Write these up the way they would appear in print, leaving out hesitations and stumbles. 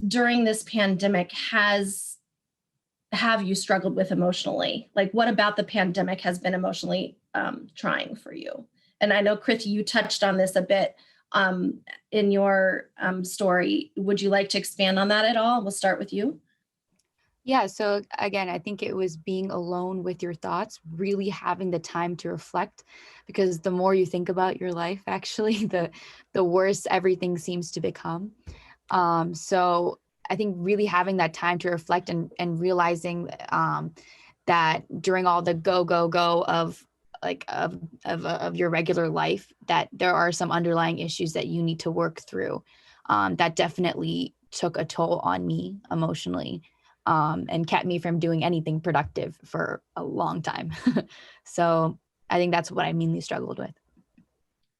during this pandemic have you struggled with emotionally? Like, what about the pandemic has been emotionally trying for you? And I know, Krithi, you touched on this a bit in your story. Would you like to expand on that at all? We'll start with you. Yeah, so again, I think it was being alone with your thoughts, really having the time to reflect, because the more you think about your life, actually, the worse everything seems to become. So I think really having that time to reflect and realizing that during all the go of your regular life, that there are some underlying issues that you need to work through. That definitely took a toll on me emotionally, and kept me from doing anything productive for a long time. So I think that's what I mainly struggled with.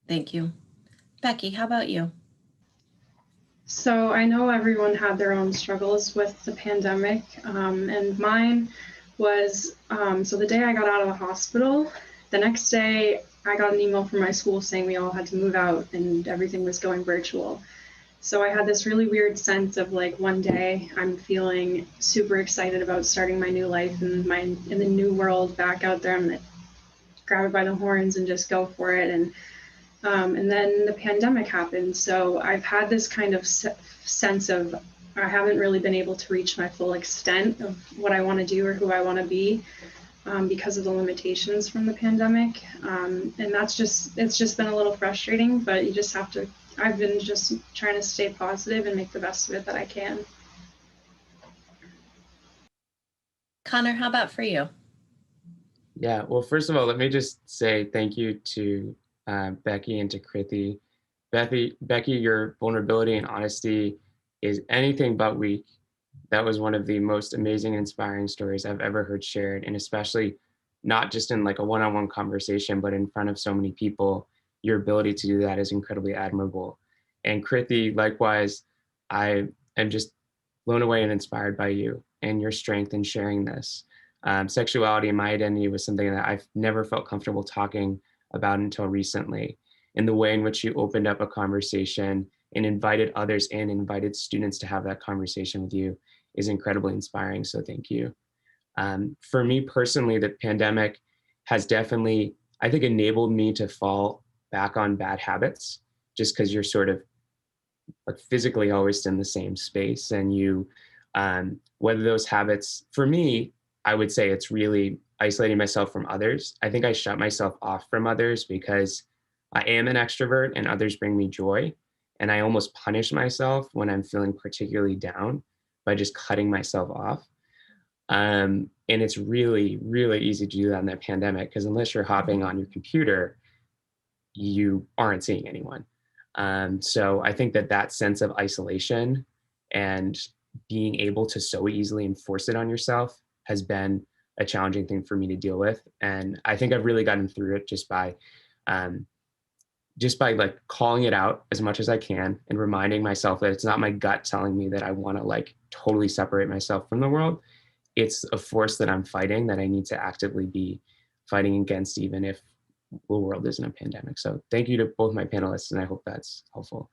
Thank you. Becky, how about you? So I know everyone had their own struggles with the pandemic, and mine was, so the day I got out of the hospital, the next day I got an email from my school saying we all had to move out and everything was going virtual. So I had this really weird sense of like, one day I'm feeling super excited about starting my new life and in the new world back out there. I'm gonna grab it by the horns and just go for it. And then the pandemic happened. So I've had this kind of sense of I haven't really been able to reach my full extent of what I want to do or who I want to be because of the limitations from the pandemic. And it's just been a little frustrating, but you just have to, I've been just trying to stay positive and make the best of it that I can. Connor, how about for you? Yeah, well, first of all, let me just say thank you to Becky and to Krithi. Becky, your vulnerability and honesty is anything but weak. That was one of the most amazing and inspiring stories I've ever heard shared, and especially not just in like a one-on-one conversation, but in front of so many people. Your ability to do that is incredibly admirable. And Krithi, likewise, I am just blown away and inspired by you and your strength in sharing this. Sexuality and my identity was something that I've never felt comfortable talking about until recently. And the way in which you opened up a conversation and invited others in, invited students to have that conversation with you is incredibly inspiring. So thank you. For me personally, the pandemic has definitely, I think, enabled me to fall back on bad habits, just because you're sort of like physically always in the same space. And you, whether those habits, for me, I would say it's really isolating myself from others. I think I shut myself off from others because I am an extrovert and others bring me joy. And I almost punish myself when I'm feeling particularly down by just cutting myself off. And it's really, really easy to do that in that pandemic because unless you're hopping on your computer, you aren't seeing anyone. So I think that sense of isolation and being able to so easily enforce it on yourself has been a challenging thing for me to deal with. And I think I've really gotten through it just by like calling it out as much as I can and reminding myself that it's not my gut telling me that I want to like totally separate myself from the world. It's a force that I'm fighting that I need to actively be fighting against, even if the world isn't a pandemic. So thank you to both my panelists, and I hope that's helpful.